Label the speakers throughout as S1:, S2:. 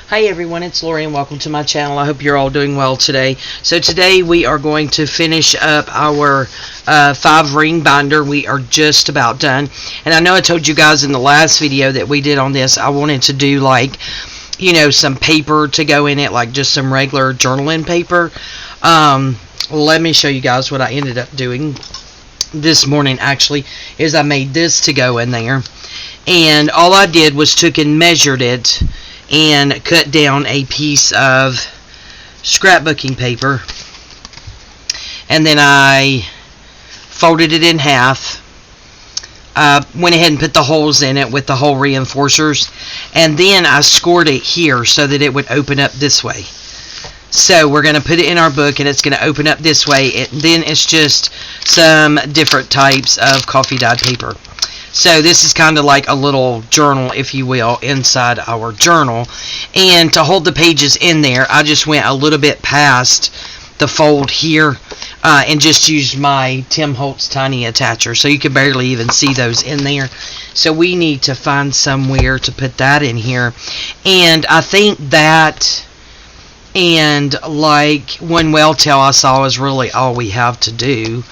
S1: Hi everyone, it's Lori and welcome to my channel. I hope you're all doing well today. So today we are going to finish up our 5-ring binder. We are just about done. And I know I told you guys in the last video that we did on this, I wanted to do like, you know, some paper to go in it, like just some regular journaling paper. Let me show you guys what I ended up doing this morning actually, is I made this to go in there. And all I did was took and measured it and cut down a piece of scrapbooking paper, and then I folded it in half, went ahead and put the holes in it with the hole reinforcers, and then I scored it here so that it would open up this way. So we're going to put it in our book and it's going to open up this way, and then it's just some different types of coffee dyed paper. So this is kind of like a little journal, if you will, inside our journal. And to hold the pages in there, I just went a little bit past the fold here and just used my Tim Holtz tiny attacher. So you can barely even see those in there. So we need to find somewhere to put that in here. And I think that and like one well tail I saw is really all we have to do.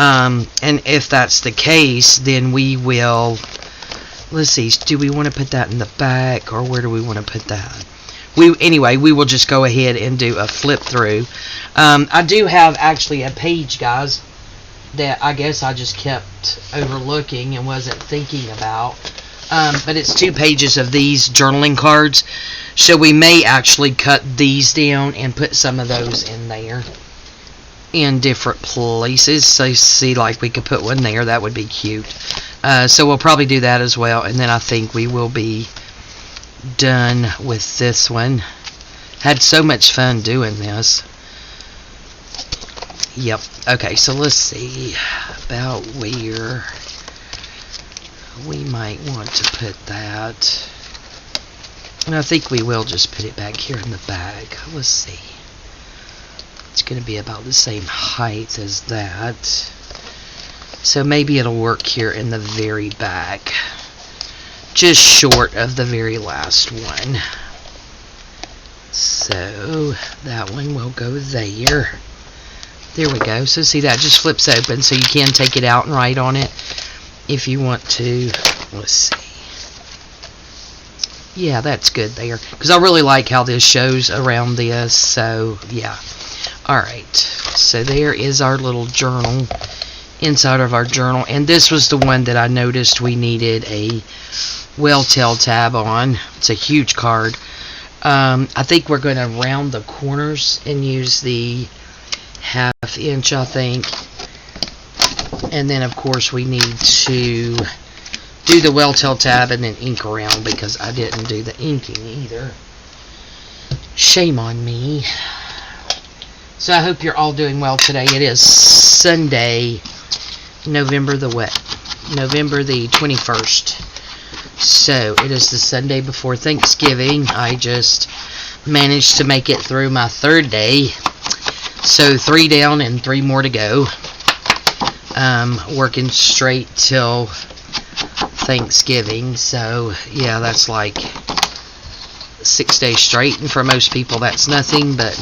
S1: And if that's the case, then we will, let's see, do we want to put that in the back, or where do we want to put that? Anyway, we will just go ahead and do a flip through. I do have actually a page, guys, that I guess I just kept overlooking and wasn't thinking about. But it's 2 pages of these journaling cards. So we may actually cut these down and put some of those in there in different places. So see, like we could put one there, that would be cute. So we'll probably do that as well, and then I think we will be done with this one. Had so much fun doing this. Yep. Okay, so let's see about where we might want to put that. And I think we will just put it back here in the bag. Let's see. It's going to be about the same height as that. So maybe it'll work here in the very back. Just short of the very last one. So that one will go there. There we go. So see, that just flips open, so you can take it out and write on it if you want to. Let's see. Yeah, that's good there, because I really like how this shows around this. So yeah. Alright, so there is our little journal inside of our journal, and this was the one that I noticed we needed a well tail tab on. It's a huge card. I think we're going to round the corners and use the 1/2 inch, I think. And then of course we need to do the well tail tab and then ink around, because I didn't do the inking either. Shame on me. So I hope you're all doing well today. It is Sunday, November the 21st. So it is the Sunday before Thanksgiving. I just managed to make it through my 3rd day. So 3 down and 3 more to go. Working straight till Thanksgiving. So yeah, that's like 6 days straight, and for most people that's nothing, but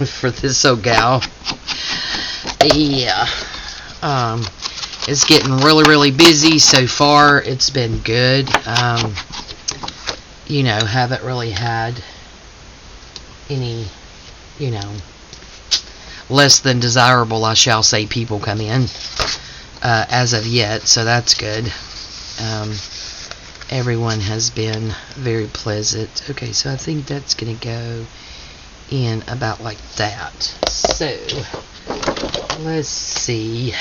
S1: for this old gal, yeah, it's getting really busy so far. It's been good. You know, haven't really had any, you know, less than desirable, I shall say, people come in as of yet, so that's good. Everyone has been very pleasant. Okay, so I think that's going to go in about like that. So, let's see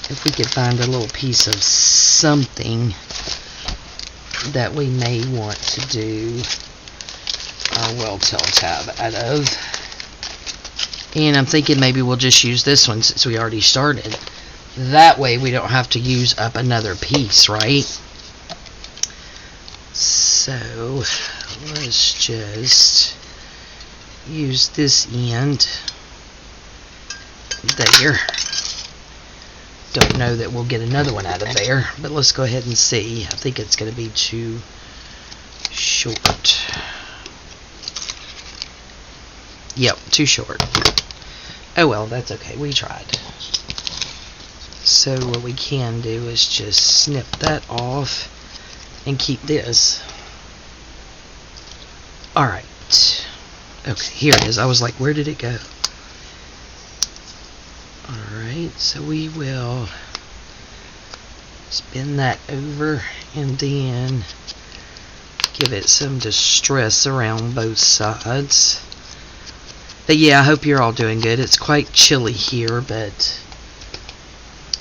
S1: if we could find a little piece of something that we may want to do our well tail tab out of. And I'm thinking maybe we'll just use this one since we already started. That way we don't have to use up another piece, right? So let's just use this end there. Don't know that we'll get another one out of there, but let's go ahead and see. I think it's going to be too short. Yep, too short. Oh well, that's okay. We tried. So what we can do is just snip that off and keep this. Alright. Okay, here it is. I was like, where did it go? Alright, so we will spin that over and then give it some distress around both sides. But yeah, I hope you're all doing good. It's quite chilly here, but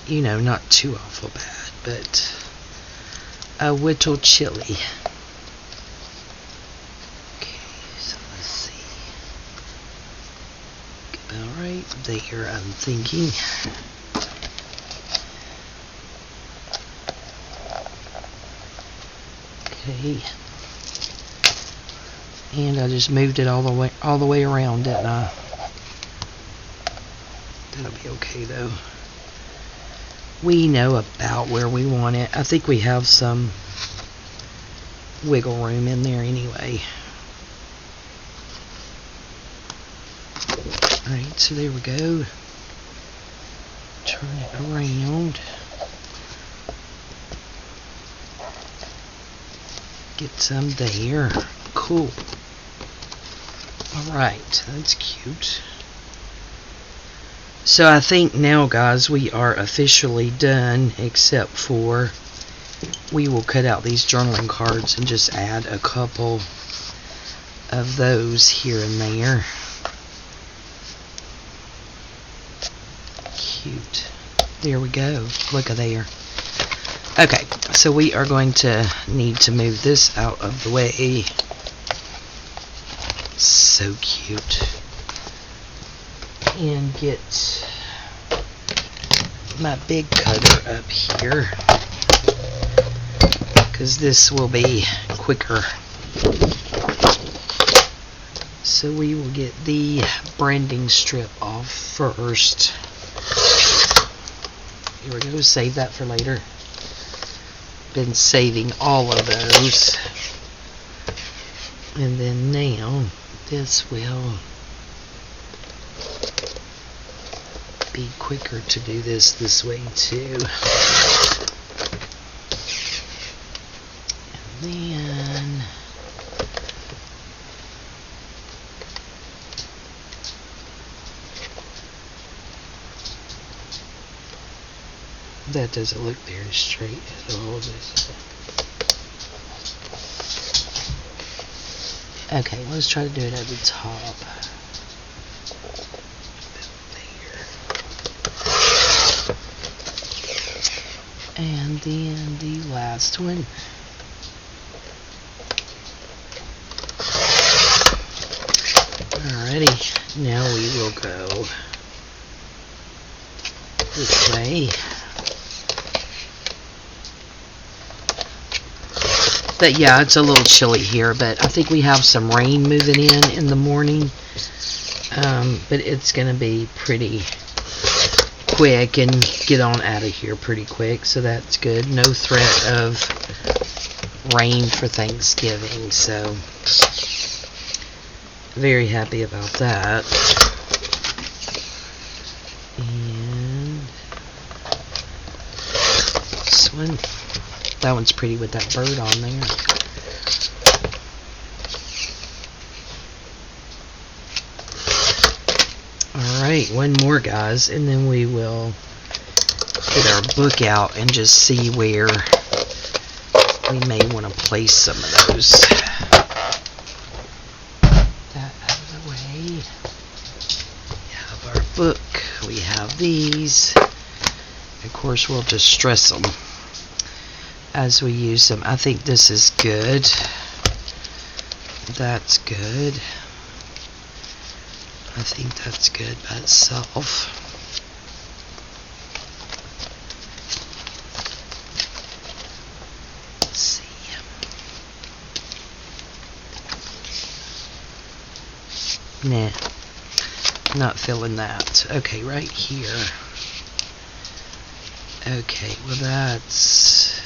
S1: you know, not too awful bad, but a little chilly. Okay, so let's see. About right there, I'm thinking. Okay. And I just moved it all the way around, didn't I? That'll be okay though. We know about where we want it. I think we have some wiggle room in there anyway. Alright, so there we go. Turn it around. Get some there. Cool. Alright, that's cute. So I think now, guys, we are officially done, except for we will cut out these journaling cards and just add a couple of those here and there. Cute. There we go. Look at there. Okay, so we are going to need to move this out of the way. So cute. And get my big cutter up here, because this will be quicker. So we will get the branding strip off first. Here we go, save that for later. Been saving all of those. And then now this will be quicker to do this way too. And then that doesn't look very straight at all, does it? Okay, let's try to do it at the top. And then the last one. Alrighty, now we will go this way. But yeah, it's a little chilly here, but I think we have some rain moving in the morning. But it's going to be pretty quick and get on out of here pretty quick, so that's good. No threat of rain for Thanksgiving, so very happy about that. And this one. That one's pretty with that bird on there. Alright, one more, guys, and then we will get our book out and just see where we may want to place some of those. That out of the way. We have our book. We have these. Of course, we'll just stress them as we use them. I think this is good. That's good. I think that's good by itself. Let's see. Nah, not feeling that. Okay, right here. Okay, well that's...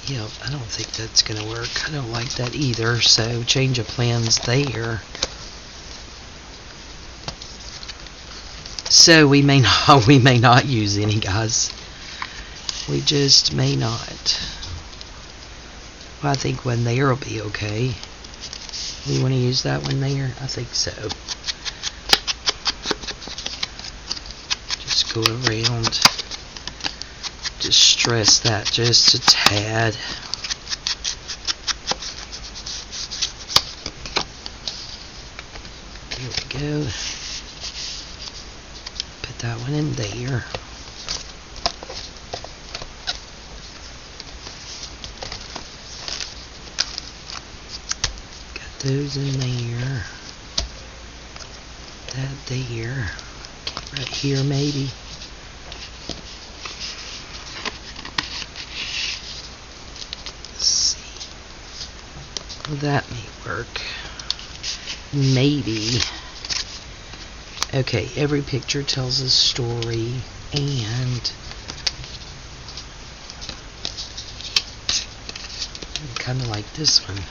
S1: Yep, I don't think that's going to work. I don't like that either, so change of plans there. So we may not use any, guys. We just may not. Well, I think one there will be okay. We want to use that one there? I think so. Just go around. Just stress that just a tad. There we go. Put that one in there. Got those in there. That there. Right here maybe. Let's see. Well, that may work. Maybe. Okay, every picture tells a story, and kind of like this one.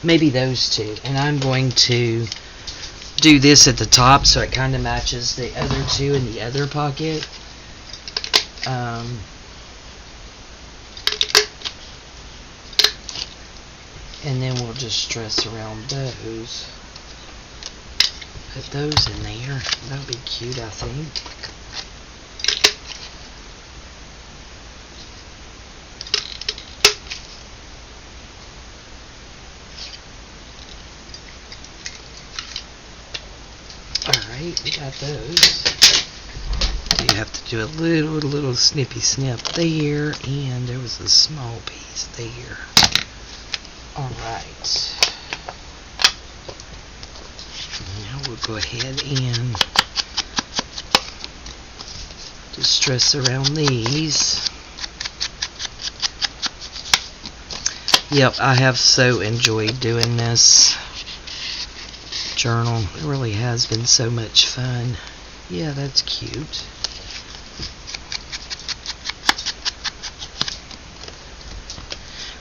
S1: Maybe those two. And I'm going to do this at the top so it kind of matches the other two in the other pocket. And then we'll just stress around those. Put those in there. That'll be cute, I think. Alright, we got those. You have to do a little snippy snip there, and there was a small piece there. Alright. Now we'll go ahead and just stress around these. Yep, I have so enjoyed doing this journal. It really has been so much fun. Yeah, that's cute.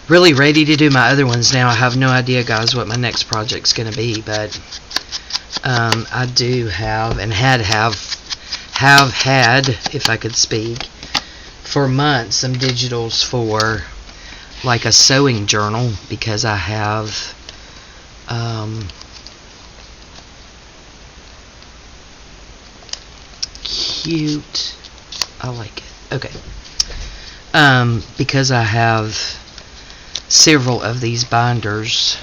S1: Really ready to do my other ones now. I have no idea, guys, what my next project's going to be, but I do have, and have had, if I could speak, for months, some digitals for like a sewing journal, because I have cute, I like it, okay, because I have several of these binders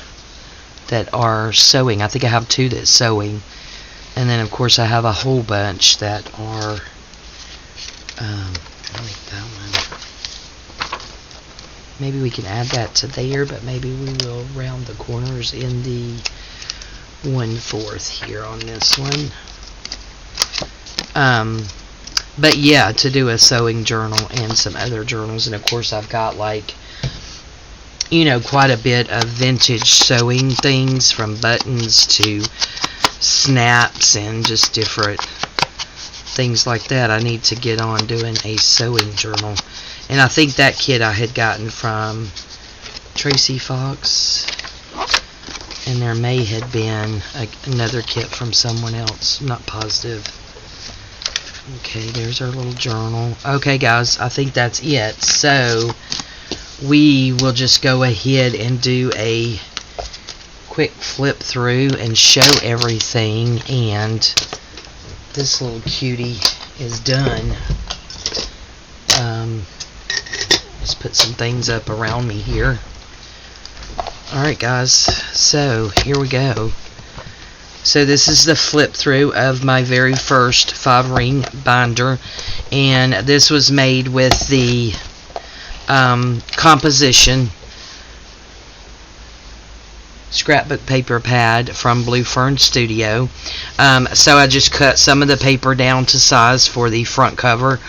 S1: that are sewing. I think I have 2 that's sewing, and then of course I have a whole bunch that are I like that one. Maybe we can add that to there, but maybe we will round the corners in the 1/4 here on this one. But yeah, to do a sewing journal and some other journals, and of course I've got, like, you know, quite a bit of vintage sewing things, from buttons to snaps and just different things like that. I need to get on doing a sewing journal. And I think that kit I had gotten from Tracy Fox, and there may have been another kit from someone else. I'm not positive. Okay, there's our little journal. Okay, guys, I think that's it. So we will just go ahead and do a quick flip through and show everything, and this little cutie is done. Let's put some things up around me here. Alright, guys, so here we go. So this is the flip through of my very first 5-ring binder, and this was made with the composition scrapbook paper pad from Blue Fern Studio. So I just cut some of the paper down to size for the front cover,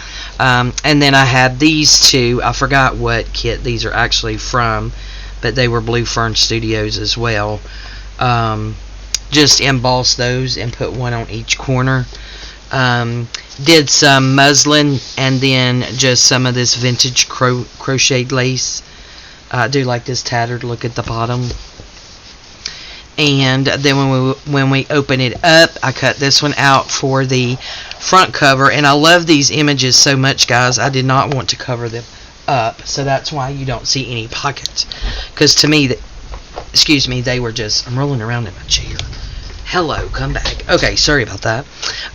S1: and then I had these 2. I forgot what kit these are actually from, but they were Blue Fern Studios as well. Just embossed those and put one on each corner. Did some muslin and then just some of this vintage crocheted lace. I do like this tattered look at the bottom. And then when we open it up, I cut this one out for the front cover, and I love these images so much, guys. I did not want to cover them up, so that's why you don't see any pockets, because to me, excuse me, they were just, I'm rolling around in my chair. Hello, come back. Okay, sorry about that.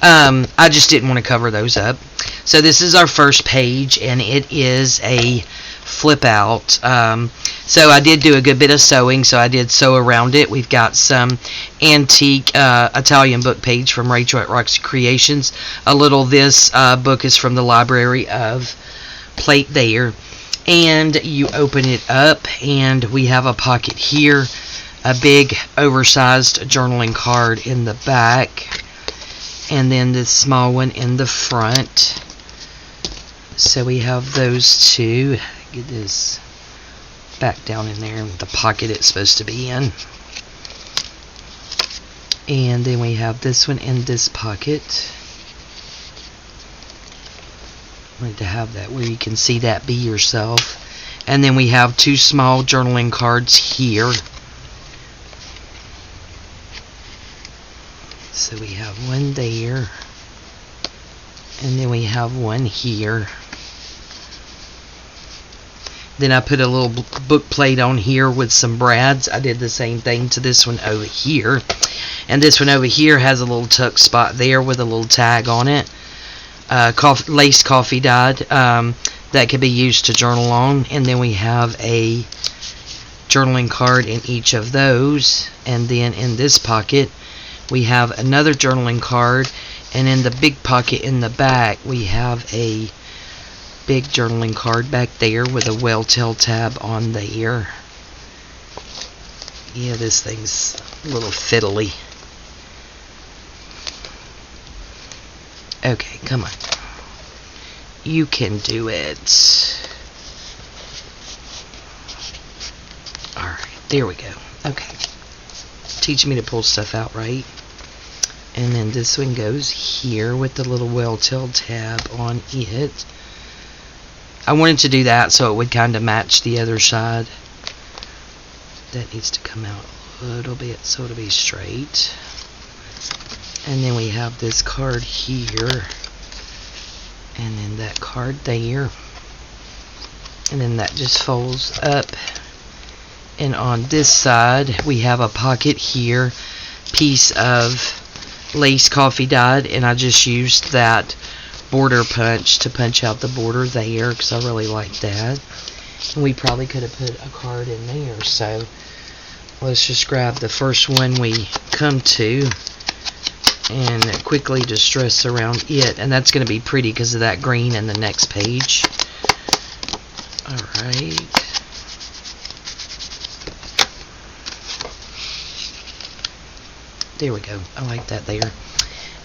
S1: I just didn't want to cover those up. So this is our first page, and it is a flip out. So I did do a good bit of sewing, so I did sew around it. We've got some antique Italian book page from Rachel at Roxy Creations. This book is from the Library of Plate there. And you open it up, and we have a pocket here. A big oversized journaling card in the back, and then this small one in the front. So we have those two. Get this back down in there, the pocket it's supposed to be in. And then we have this one in this pocket. I wanted to have that where you can see that be yourself. And then we have two small journaling cards here. So we have one there, and then we have one here. Then I put a little book plate on here with some brads. I did the same thing to this one over here. And this one over here has a little tuck spot there with a little tag on it. Lace coffee dyed that could be used to journal on. And then we have a journaling card in each of those. And then in this pocket, we have another journaling card, and in the big pocket in the back, we have a big journaling card back there with a well-tail tab on there. Yeah, this thing's a little fiddly. Okay, come on. You can do it. Alright, there we go. Okay. Teaching me to pull stuff out, right? And then this one goes here with the little well-tailed tab on it. I wanted to do that so it would kind of match the other side. That needs to come out a little bit so it'll be straight. And then we have this card here. And then that card there. And then that just folds up. And on this side, we have a pocket here, piece of lace coffee dyed, and I just used that border punch to punch out the border there, because I really like that. And we probably could have put a card in there, so let's just grab the first one we come to, and quickly distress around it, and that's going to be pretty because of that green in the next page. Alright. There we go. I like that there.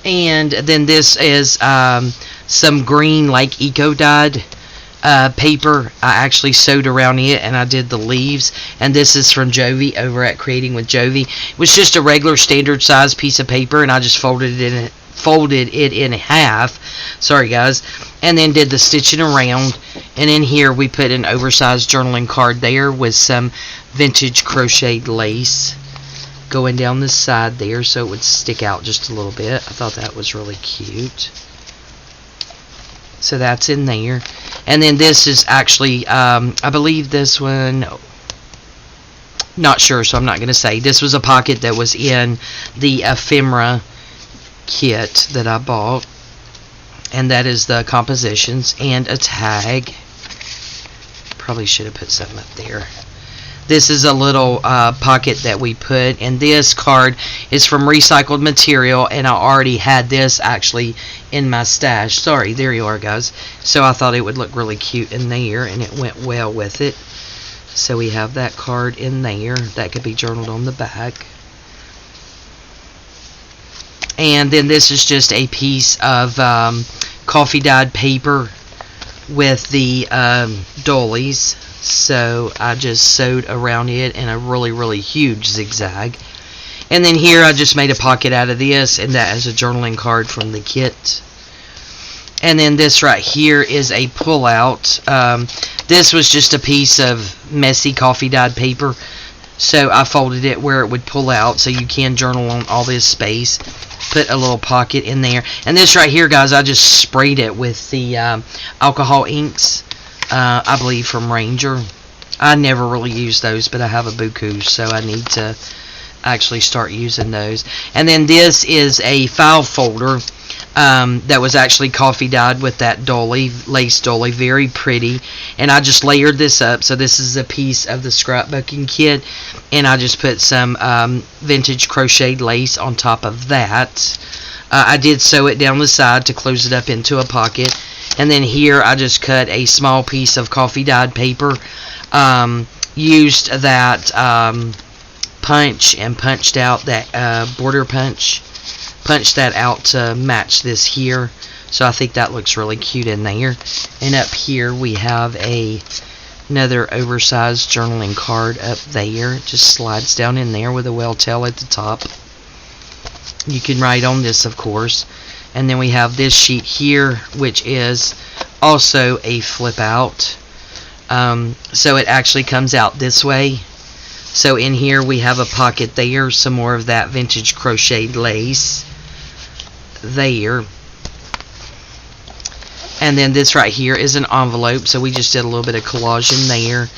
S1: And then this is some green, like eco-dyed paper. I actually sewed around it, and I did the leaves. And this is from Jovi over at Creating with Jovi. It was just a regular standard size piece of paper, and I just folded it in half. Sorry, guys. And then did the stitching around. And in here we put an oversized journaling card there with some vintage crocheted lace going down the side there so it would stick out just a little bit. I thought that was really cute. So that's in there. And then this is actually, I believe this one, not sure, so I'm not going to say. This was a pocket that was in the ephemera kit that I bought. And that is the compositions and a tag. Probably should have put something up there. This is a little pocket that we put, and this card is from recycled material, and I already had this actually in my stash. Sorry, there you are, guys. So I thought it would look really cute in there, and it went well with it. So we have that card in there. That could be journaled on the back. And then this is just a piece of coffee dyed paper with the dollies. So I just sewed around it in a really, really huge zigzag. And then here I just made a pocket out of this, and that is a journaling card from the kit. And then this right here is a pull-out. This was just a piece of messy coffee dyed paper So I folded it where it would pull out, so you can journal on all this space. Put a little pocket in there. And this right here, guys, I just sprayed it with the alcohol inks, I believe from Ranger. I never really use those, but I have a buku, so I need to actually start using those. And then this is a file folder that was actually coffee dyed with that dolly, lace dolly, very pretty. And I just layered this up. So this is a piece of the scrapbooking kit, and I just put some vintage crocheted lace on top of that. I did sew it down the side to close it up into a pocket. And then here I just cut a small piece of coffee dyed paper, used that punch and punched out that border punch. Punched that out to match this here. So I think that looks really cute in there. And up here we have another oversized journaling card up there. It just slides down in there with a well tail at the top. You can write on this, of course. And then we have this sheet here, which is also a flip out. So it actually comes out this way. So in here we have a pocket there, some more of that vintage crocheted lace there. And then this right here is an envelope, so we just did a little bit of collage in there.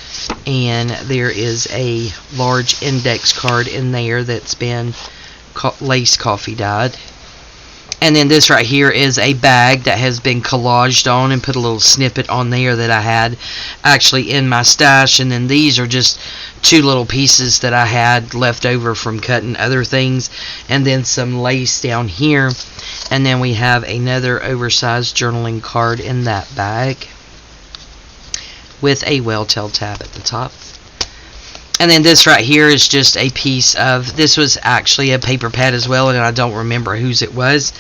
S1: And there is a large index card in there that's been lace coffee dyed. And then this right here is a bag that has been collaged on, and put a little snippet on there that I had actually in my stash. And then these are just two little pieces that I had left over from cutting other things. And then some lace down here. And then we have another oversized journaling card in that bag with a well-tailed tab at the top. And then this right here is just a piece of, this was actually a paper pad as well, and I don't remember whose it was.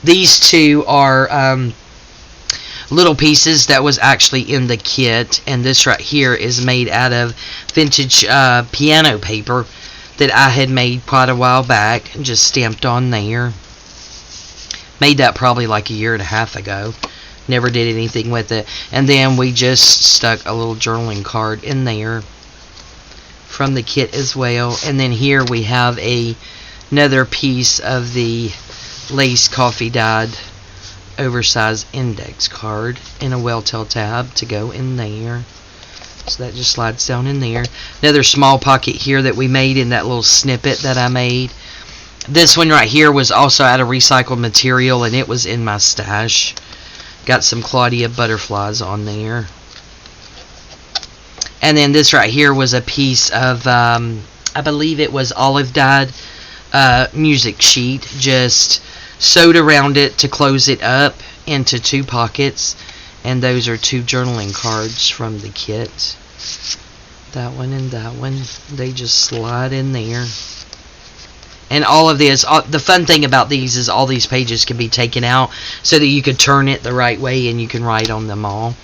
S1: These two are little pieces that was actually in the kit, and this right here is made out of vintage piano paper that I had made quite a while back and just stamped on there. Made that probably like a year and a half ago. Never did anything with it. And then we just stuck a little journaling card in there from the kit as well. And then here we have another piece of the lace coffee dyed oversized index card in a well-tailed tab to go in there. So that just slides down in there. Another small pocket here that we made in that little snippet that I made. This one right here was also out of recycled material, and it was in my stash. Got some Claudia butterflies on there. And then this right here was a piece of, I believe it was olive dyed music sheet. Just sewed around it to close it up into two pockets. And those are two journaling cards from the kit. That one and that one. They just slide in there. And all of this, the fun thing about these is all these pages can be taken out so that you could turn it the right way and you can write on them all.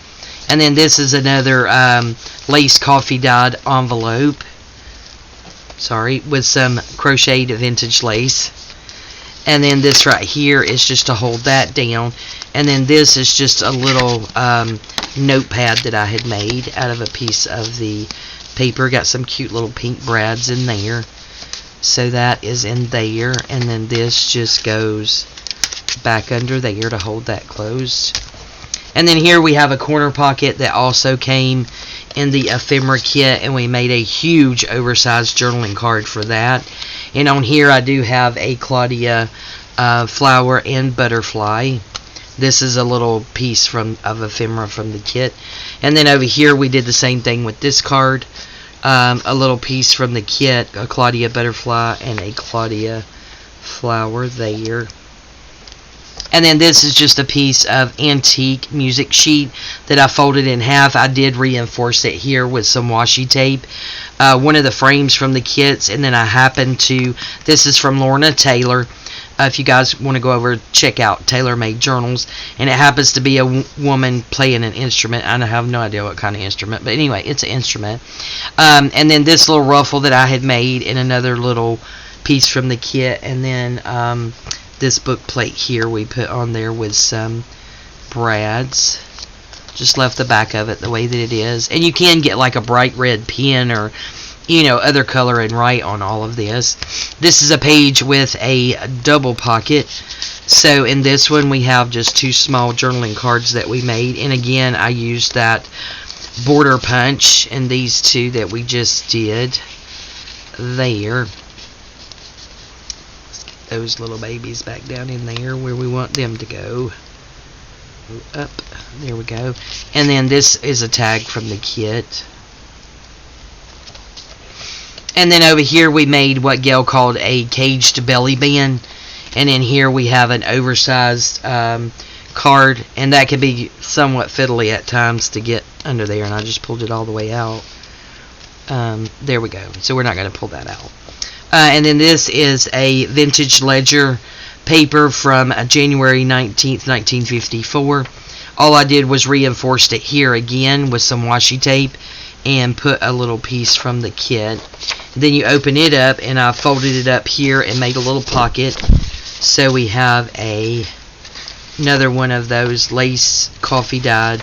S1: And then this is another lace coffee dyed envelope. Sorry, with some crocheted vintage lace. And then this right here is just to hold that down. And then this is just a little notepad that I had made out of a piece of the paper. Got some cute little pink brads in there. So that is in there, and then this just goes back under there to hold that closed. And then here we have a corner pocket that also came in the ephemera kit, and we made a huge oversized journaling card for that. And on here I do have a Claudia flower and butterfly. This is a little piece of ephemera from the kit. And then over here we did the same thing with this card. A little piece from the kit, a Claudia butterfly and a Claudia flower there. And then this is just a piece of antique music sheet that I folded in half. I did reinforce it here with some washi tape. One of the frames from the kits, and then I happened to, this is from Lorna Taylor. If you guys want to go over, check out Tailor Made Journals. And it happens to be a woman playing an instrument. I have no idea what kind of instrument, but anyway, it's an instrument. And then this little ruffle that I had made in another little piece from the kit. And then this book plate here we put on there with some brads. Just left the back of it the way that it is. And you can get like a bright red pen or other color and write on all of this. This is a page with a double pocket. So in this one we have just 2 small journaling cards that we made. And again, I used that border punch in these 2 that we just did there. Let's get those little babies back down in there where we want them to go. Up. There we go. And then this is a tag from the kit. And then over here we made what Gail called a caged belly band. And in here we have an oversized card. And that can be somewhat fiddly at times to get under there. And I just pulled it all the way out. There we go. So we're not going to pull that out. And then this is a vintage ledger paper from January 19th, 1954. All I did was reinforced it here again with some washi tape and put a little piece from the kit. Then you open it up, and I folded it up here and made a little pocket. So we have another one of those lace coffee dyed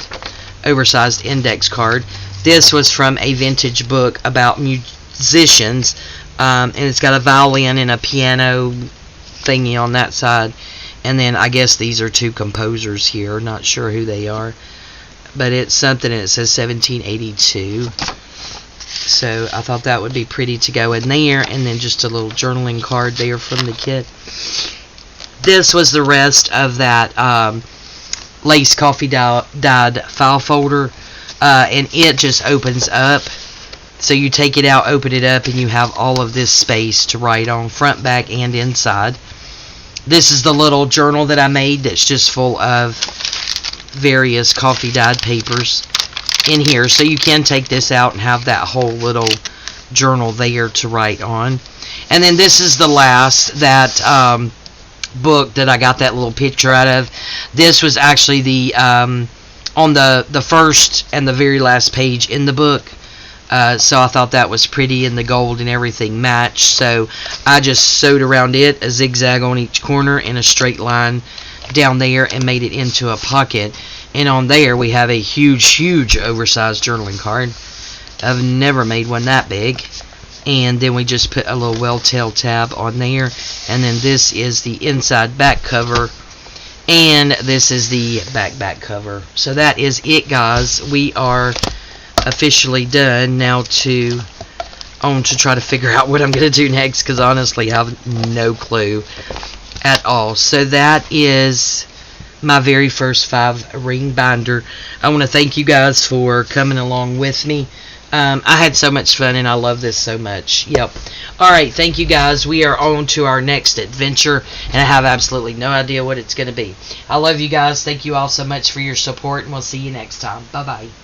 S1: oversized index card. This was from a vintage book about musicians, and it's got a violin and a piano thingy on that side. And then I guess these are 2 composers here, not sure who they are, but it's something, and it says 1782. So I thought that would be pretty to go in there. And then just a little journaling card there from the kit. This was the rest of that lace coffee dyed file folder, and it just opens up. So you take it out, open it up, and you have all of this space to write on, front, back, and inside. This is the little journal that I made that's just full of various coffee dyed papers in here. So you can take this out and have that whole little journal there to write on. And then this is the last, that book that I got that little picture out of. This was actually the on the first and the very last page in the book. So I thought that was pretty, and the gold and everything matched. So I just sewed around it, a zigzag on each corner and a straight line down there, and made it into a pocket. And on there we have a huge oversized journaling card. I've never made one that big. And then we just put a little well-tail tab on there. And then this is the inside back cover. And this is the back cover. So that is it, guys. We are officially done. Now on to try to figure out what I'm going to do next, because honestly I have no clue at all. So that is my very first 5 ring binder. I want to thank you guys for coming along with me. I had so much fun, and I love this so much. Yep. Alright, thank you guys. We are on to our next adventure, and I have absolutely no idea what it's going to be. I love you guys. Thank you all so much for your support, and we'll see you next time. Bye-bye.